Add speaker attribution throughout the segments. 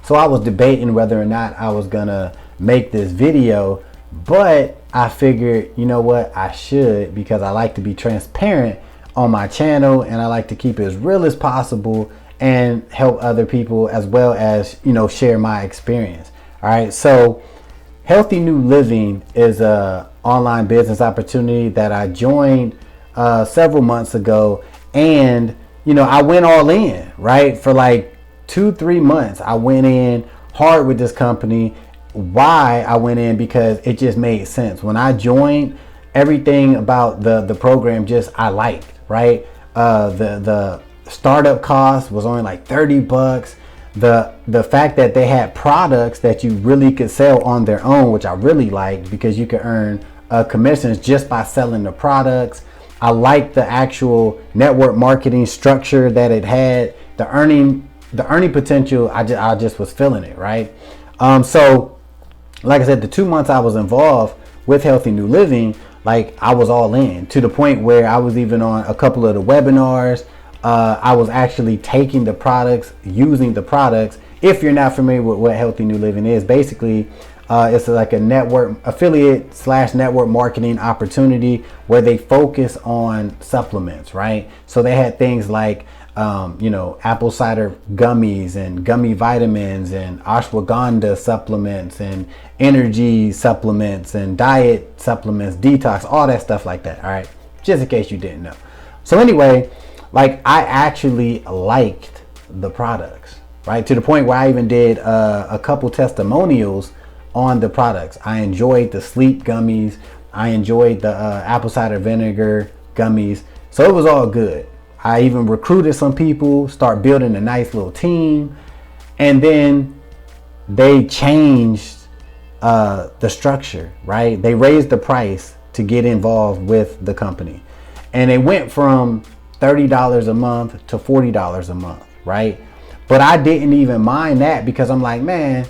Speaker 1: So I was debating whether or not I was gonna make this video, but I figured, you know what, I should, because I like to be transparent on my channel and I like to keep it as real as possible and help other people, as well as, you know, share my experience. All right, so Healthy New Living is a online business opportunity that I joined several months ago, and you know, I went all in, right? For like 2-3 months I went in hard with this company. Why I went in? Because it just made sense. When I joined, everything about the program just I liked, right? The startup cost was only like $30. The fact that they had products that you really could sell on their own, which I really liked, because you could earn commissions just by selling the products. I liked the actual network marketing structure that it had. The earning potential, I just was feeling it, right? So like I said, the 2 months I was involved with Healthy New Living, like I was all in, to the point where I was even on a couple of the webinars. I was actually taking the products, using the products. If you're not familiar with what Healthy New Living is, basically it's like a network affiliate / network marketing opportunity where they focus on supplements, right? So they had things like you know, apple cider gummies and gummy vitamins and ashwagandha supplements and energy supplements and diet supplements, detox, all that stuff like that. All right, just in case you didn't know. So anyway, like I actually liked the products, right? To the point where I even did a couple testimonials on the products. I enjoyed the sleep gummies. I enjoyed the apple cider vinegar gummies. So it was all good. I even recruited some people, start building a nice little team. And then they changed the structure, right? They raised the price to get involved with the company. And it went from $30 a month to $40 a month, right? But I didn't even mind that, because I'm like, man,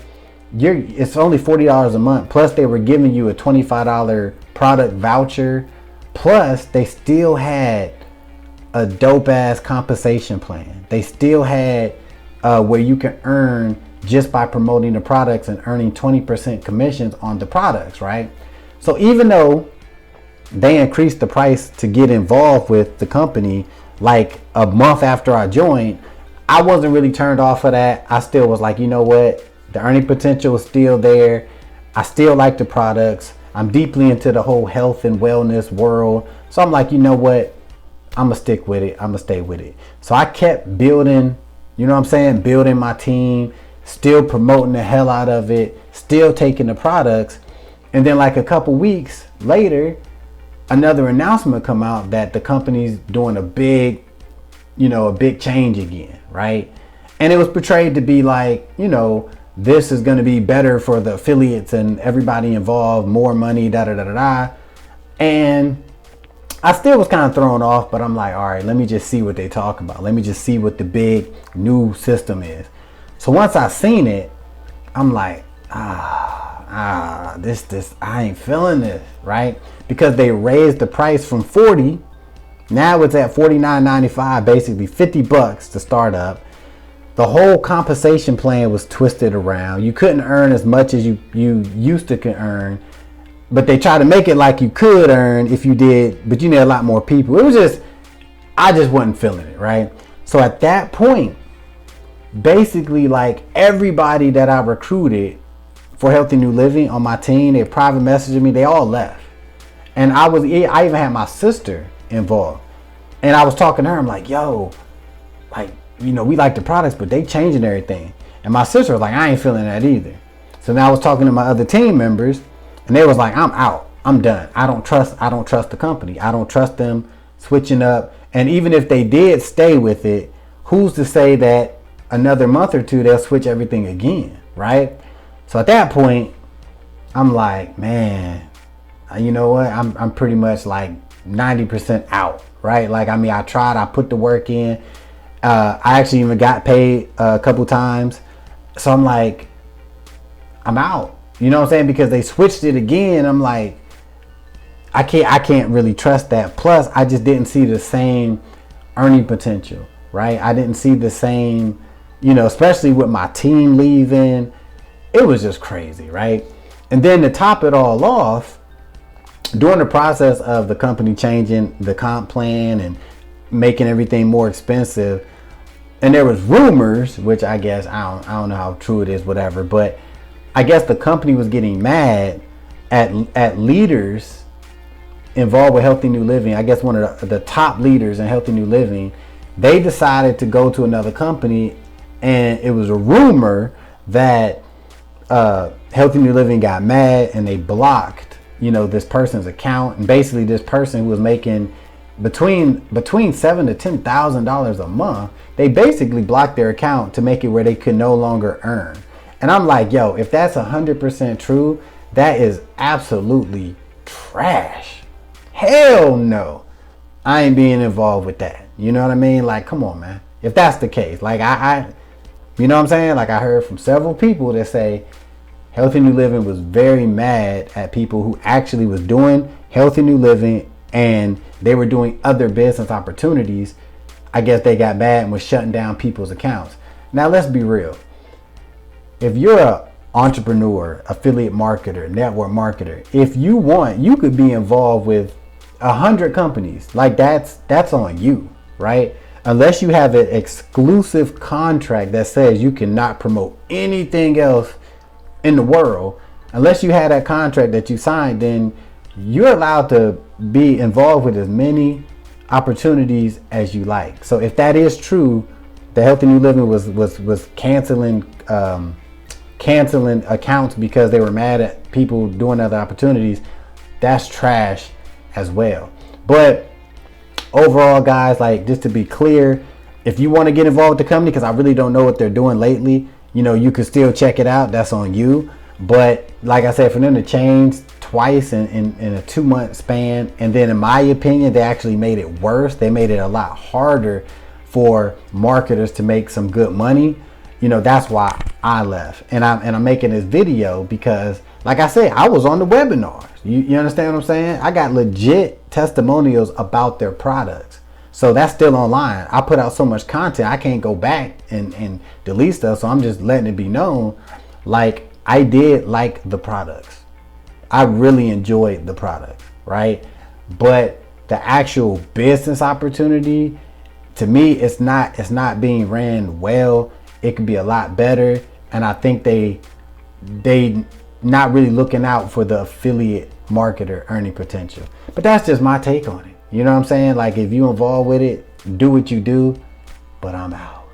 Speaker 1: it's only $40 a month. Plus they were giving you a $25 product voucher. Plus they still had a dope ass compensation plan. They still had where you can earn just by promoting the products and earning 20% commissions on the products, right? So even though they increased the price to get involved with the company like a month after I joined, I wasn't really turned off of that. I still was like, you know what? The earning potential is still there. I still like the products. I'm deeply into the whole health and wellness world. So I'm like, you know what? I'm gonna stick with it. I'm gonna stay with it. So I kept building, you know what I'm saying? Building my team, still promoting the hell out of it, still taking the products. And then like a couple weeks later, another announcement come out that the company's doing a big change again, right? And it was portrayed to be like, you know, this is going to be better for the affiliates and everybody involved, more money, da da da da da. And I still was kind of thrown off, but I'm like, all right, let me just see what they talk about. Let me just see what the big new system is. So once I seen it, I'm like, this, I ain't feeling this, right? Because they raised the price from 40. Now it's at $49.95, basically $50 to start up. The whole compensation plan was twisted around. You couldn't earn as much as you used to could earn, but they tried to make it like you could earn if you did, but you need a lot more people. It was just, I just wasn't feeling it, right? So at that point, basically like everybody that I recruited for Healthy New Living on my team, they private messaged me, they all left. And I even had my sister involved. And I was talking to her, I'm like, yo, like, you know, we like the products, but they changing everything. And my sister was like, I ain't feeling that either. So now I was talking to my other team members, and they was like, I'm out. I'm done. I don't trust the company. I don't trust them switching up. And even if they did stay with it, who's to say that another month or two they'll switch everything again, right? So at that point, I'm like, man, you know what? I'm pretty much like 90% out, right? Like, I mean, I tried, I put the work in. I actually even got paid a couple times. So I'm like, I'm out. You know what I'm saying? Because they switched it again. I'm like, I can't really trust that. Plus, I just didn't see the same earning potential, right? I didn't see the same you know, especially with my team leaving. It was just crazy, right? And then to top it all off, during the process of the company changing the comp plan and making everything more expensive, and there was rumors, which I guess I don't know how true it is, whatever, but I guess the company was getting mad at leaders involved with Healthy New Living. I guess one of the top leaders in Healthy New Living, they decided to go to another company, and it was a rumor that Healthy New Living got mad and they blocked, you know, this person's account. And basically this person who was making between $7,000 to $10,000 a month, they basically blocked their account to make it where they could no longer earn. And I'm like, yo, if that's 100% true, that is absolutely trash. Hell no, I ain't being involved with that. You know what I mean? Like, come on, man. If that's the case, like I you know what I'm saying? Like, I heard from several people that say Healthy New Living was very mad at people who actually was doing Healthy New Living and they were doing other business opportunities. I guess they got mad and was shutting down people's accounts. Now, let's be real. If you're an entrepreneur, affiliate marketer, network marketer, if you want, you could be involved with 100 companies. Like, that's on you, right? Unless you have an exclusive contract that says you cannot promote anything else in the world, unless you had that contract that you signed, then you're allowed to be involved with as many opportunities as you like. So if that is true, the Healthy New Living was canceling accounts because they were mad at people doing other opportunities, that's trash as well. But overall, guys, like, just to be clear, if you want to get involved with the company, because I really don't know what they're doing lately, you know, you can still check it out. That's on you. But like I said, for them to change twice in a 2-month span, and then in my opinion, they actually made it worse. They made it a lot harder for marketers to make some good money. You know, that's why I left. And I'm making this video because, like I said, I was on the webinars. You understand what I'm saying? I got legit testimonials about their products. So that's still online. I put out so much content, I can't go back and delete stuff. So I'm just letting it be known, like, I did like the products. I really enjoyed the product, right? But the actual business opportunity, to me, it's not being ran well. It could be a lot better. And I think they not really looking out for the affiliate marketer earning potential. But that's just my take on it. You know what I'm saying? Like, if you involved with it, do what you do, but I'm out.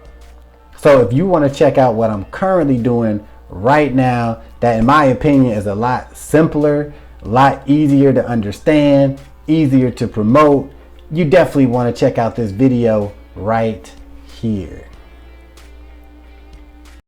Speaker 1: So if you want to check out what I'm currently doing right now, that in my opinion is a lot simpler, a lot easier to understand, easier to promote, you definitely want to check out this video right here.